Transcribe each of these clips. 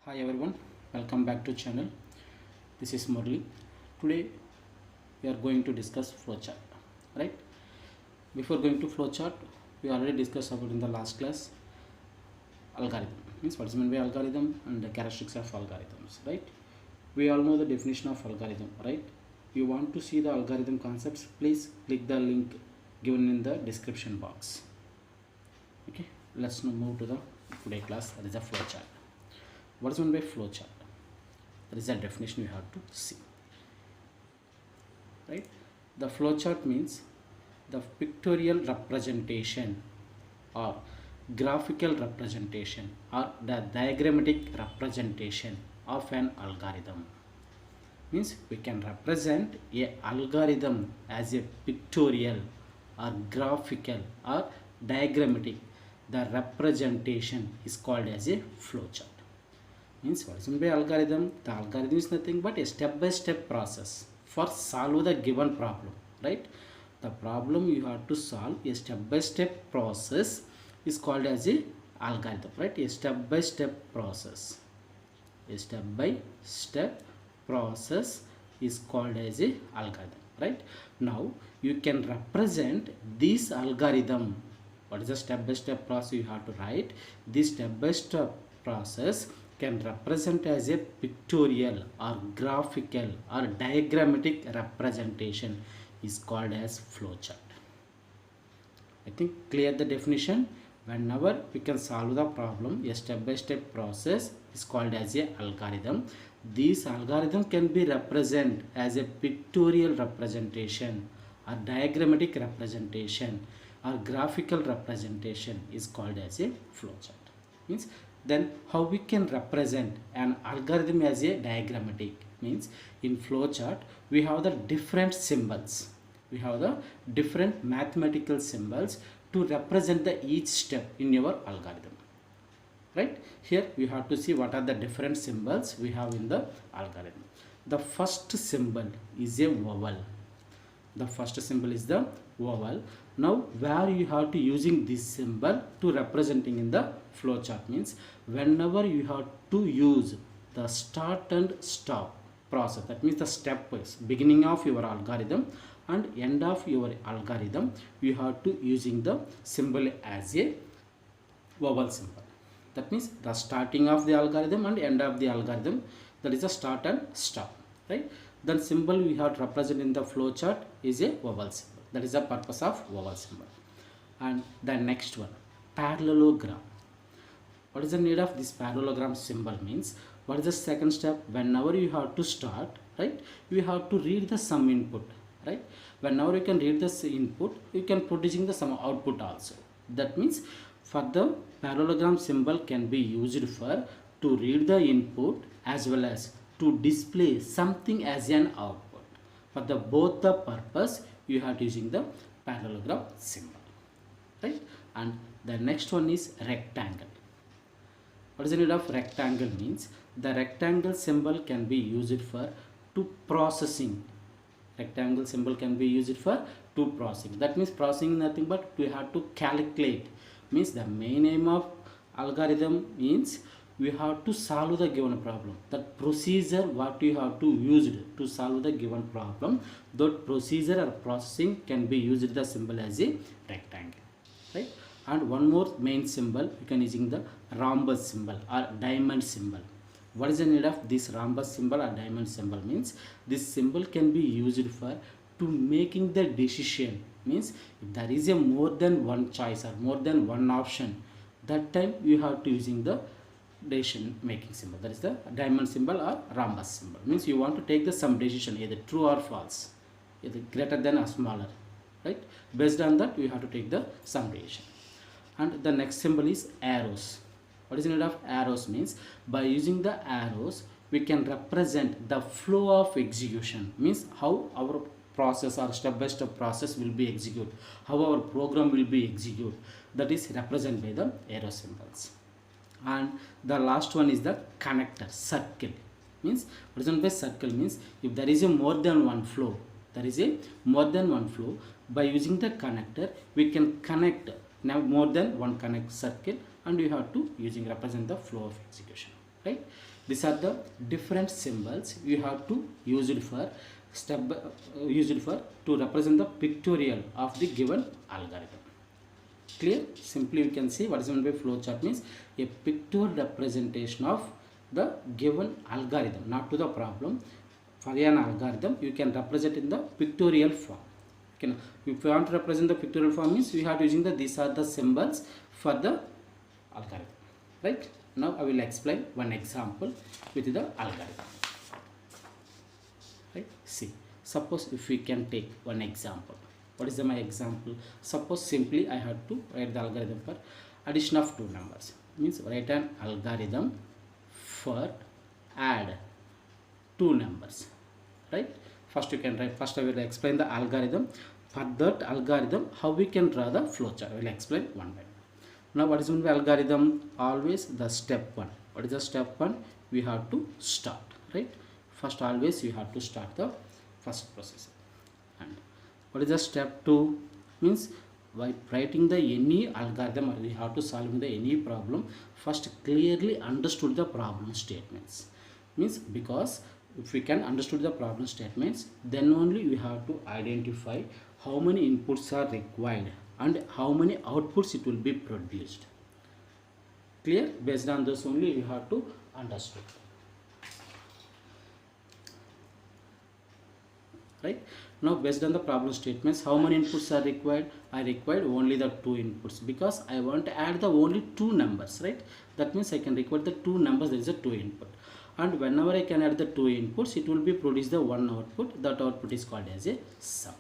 Hi everyone, welcome back to channel. This is Murli. Today we are going to discuss flowchart. Right? Before going to flowchart, we already discussed about in the last class algorithm. Means what is meant by algorithm and the characteristics of algorithms. Right? We all know the definition of algorithm. Right? You want to see the algorithm concepts? Please click the link given in the description box. Okay. Let's now move to the today class. That is a flowchart. What is meant by flowchart? That is the definition you have to see. Right? The flowchart means the pictorial representation or graphical representation or the diagrammatic representation of an algorithm. Means we can represent a algorithm as a pictorial or graphical or diagrammatic. The representation is called as a flowchart. Means what is meant by algorithm? The algorithm is nothing but a step-by-step process for solve the given problem, right? The problem you have to solve, a step-by-step process is called as a algorithm, right? A step-by-step process. A step-by-step process is called as a algorithm, right? Now you can represent this algorithm. What is the step-by-step process you have to write? This step-by-step process can represent as a pictorial or graphical or diagrammatic representation is called as flowchart. I think clear the definition. Whenever we can solve the problem, a step-by-step process is called as a algorithm. This algorithm can be represented as a pictorial representation or diagrammatic representation or graphical representation is called as a flowchart. Means then how we can represent an algorithm as a diagrammatic? Means in flowchart we have the different symbols. We have the different mathematical symbols to represent the each step in your algorithm. Right? Here we have to see what are the different symbols we have in the algorithm. The first symbol is a vowel. The first symbol is the vowel. Now where you have to using this symbol to representing in the flowchart means whenever you have to use the start and stop process, that means the step wise beginning of your algorithm and end of your algorithm, you have to using the symbol as a vowel symbol. That means the starting of the algorithm and end of the algorithm, that is the start and stop, right? Then symbol we have to represent in the flowchart is a vowel symbol. That is the purpose of vowel symbol. And the next one, parallelogram. What is the need of this parallelogram symbol means? What is the second step? Whenever you have to start, right, you have to read the sum input, right? Whenever you can read the input, you can producing the sum output also. That means for the parallelogram symbol can be used for to read the input as well as to display something as an output. For the both the purpose you have to using the parallelogram symbol, right? And the next one is rectangle. What is the need of rectangle means? The rectangle symbol can be used for to processing. Rectangle symbol can be used for to processing. That means processing nothing but we have to calculate. Means the main aim of algorithm means we have to solve the given problem. That procedure what you have to use to solve the given problem, that procedure or processing can be used the symbol as a rectangle, right? And one more main symbol you can using the rhombus symbol or diamond symbol. What is the need of this rhombus symbol or diamond symbol means? This symbol can be used for to making the decision. Means if there is a more than one choice or more than one option, that time you have to using the decision making symbol. That is the diamond symbol or rhombus symbol. Means you want to take the some decision either true or false, either greater than or smaller, right? Based on that you have to take the some decision. And the next symbol is arrows. What is the need of arrows means? By using the arrows we can represent the flow of execution. Means how our process or step-by-step process will be executed, how our program will be executed, that is represented by the arrow symbols. And the last one is the connector, circle. Means what is meant by circle means if there is a more than one flow, there is a more than one flow, by using the connector we can connect now more than one connect circle and you have to using represent the flow of execution. right? These are the different symbols you have to use it for use it for to represent the pictorial of the given algorithm. Clear? Simply you can see what is meant by flowchart means a pictorial representation of the given algorithm, not to the problem. For an algorithm, you can represent in the pictorial form. Okay, if you want to represent the pictorial form means we have to using the these are the symbols for the algorithm, right? Now I will explain one example with the algorithm, right? See, suppose if we can take one example. What is my example? Suppose simply I have to write the algorithm for addition of two numbers. Means write an algorithm for add two numbers, right? First you can write, first I will explain the algorithm. For that algorithm, how we can draw the flowchart, I will explain one by one. Now what is meant by algorithm? Always the step one. What is the step one? We have to start, right? First always you have to start the first process. And what is the step two? Means by writing the any algorithm, or we have to solve the any problem, first clearly understood the problem statements. Means because if we can understood the problem statements, then only we have to identify how many inputs are required and how many outputs it will be produced. Clear? Based on this only we have to understood, right? Now based on the problem statements, how many inputs are required? I required only the two inputs because I want to add the only two numbers, right? That means I can require the two numbers, there is a two input, and whenever I can add the two inputs, it will be produce the one output. That output is called as a sum,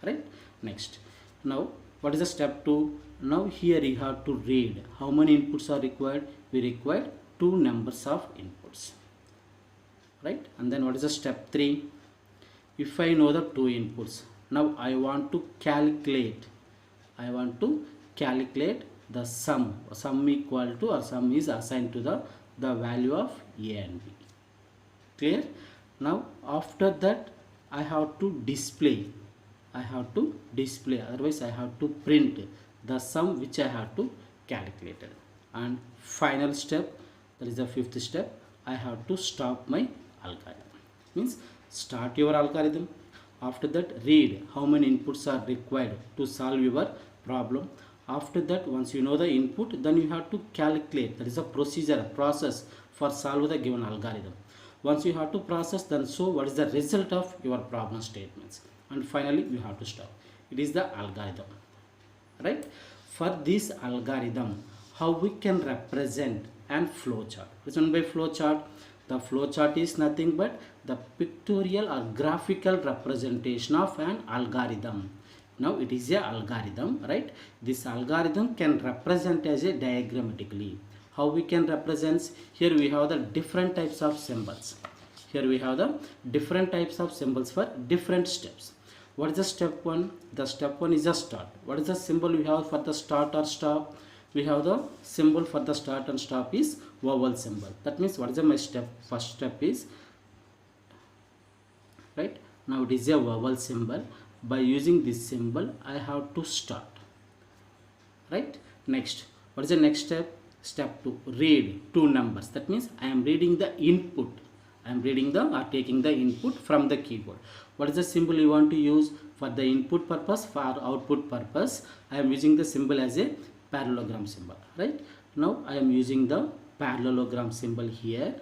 right? Next, now what is the step two? Now here you have to read how many inputs are required. We require two numbers of inputs, right? And then what is the step three? If I know the two inputs, now I want to calculate the sum equal to, or sum is assigned to the value of a and b. Clear? Now after that I have to display, otherwise I have to print the sum which I have to calculate. And final step, that is the fifth step, I have to stop my algorithm. Means start your algorithm. After that read how many inputs are required to solve your problem. After that, once you know the input, then you have to calculate. That is a process for solve the given algorithm. Once you have to process, then show what is the result of your problem statements, and finally you have to stop. It is the algorithm, right? For this algorithm, how we can represent and flowchart. What is by flowchart? The flowchart is nothing but the pictorial or graphical representation of an algorithm. Now it is a algorithm, right? This algorithm can represent as a diagrammatically. How we can represent? Here we have the different types of symbols. Here we have the different types of symbols for different steps. What is the step one? The step one is a start. What is the symbol we have for the start or stop? We have the symbol for the start and stop is vowel symbol. That means what is my step? First step is, right? Now it is a vowel symbol. By using this symbol, I have to start, right? Next, what is the next step? Step 2, read two numbers. That means I am reading the input. I am reading the or taking the input from the keyboard. What is the symbol you want to use for the input purpose? For output purpose, I am using the symbol as a parallelogram symbol, right? Now I am using the parallelogram symbol here,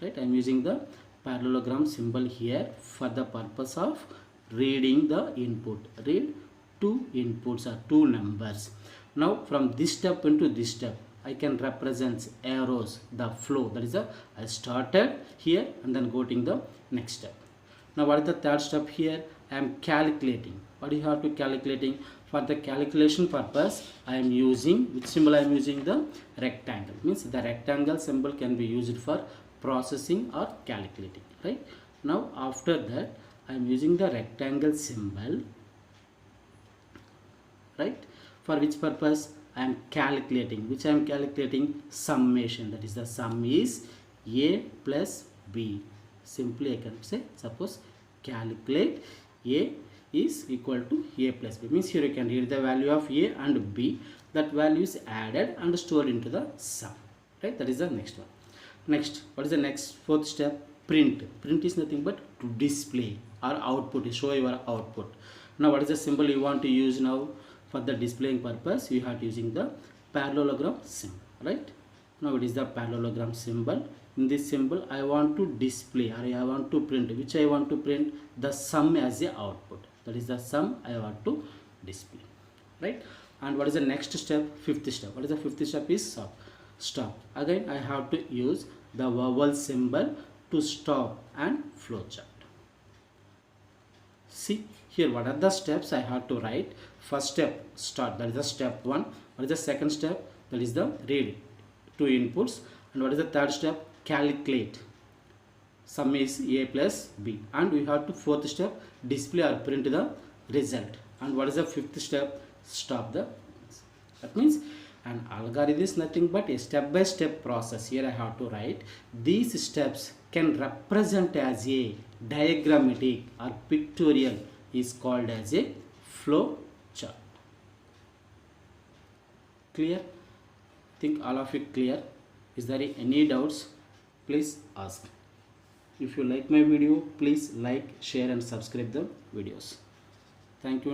right? I am using the parallelogram symbol here for the purpose of reading the input. Read two inputs or two numbers. Now from this step into this step, I can represent arrows, the flow. That is I started here and then going the next step. Now what is the third step here? I am calculating. What do you have to calculating? For the calculation purpose, I am using, which symbol I am using? The rectangle. Means the rectangle symbol can be used for processing or calculating, right? Now after that, I am using the rectangle symbol, right? For which purpose? I am calculating. Which I am calculating? Summation. That is the sum is a plus b. Simply I can say, suppose calculate a is equal to a plus b. Means here you can read the value of a and b. That value is added and stored into the sum. right? That is the next one. Next, what is the next fourth step? Print. Print is nothing but to display or output, show your output. Now what is the symbol you want to use now? For the displaying purpose you have using the parallelogram symbol, right? Now it is the parallelogram symbol. In this symbol I want to display, or I want to print. Which I want to print? The sum as a output. That is the sum I want to display, right? And what is the next step? Fifth step. What is the fifth step? Is stop. Stop. Again I have to use the vowel symbol to stop and flowchart. See here, what are the steps I have to write? First step, start. That is the step 1. What is the second step? That is the read, 2 inputs. And what is the third step? Calculate. Sum is a plus b. And we have to fourth step, display or print the result. And what is the fifth step? Stop the. That means an algorithm is nothing but a step-by-step process. Here I have to write these steps can represent as a diagrammatic or pictorial is called as a flow chart. Clear? Think all of it clear? Is there any doubts? Please ask. If you like my video, please like, share and subscribe the videos. Thank you.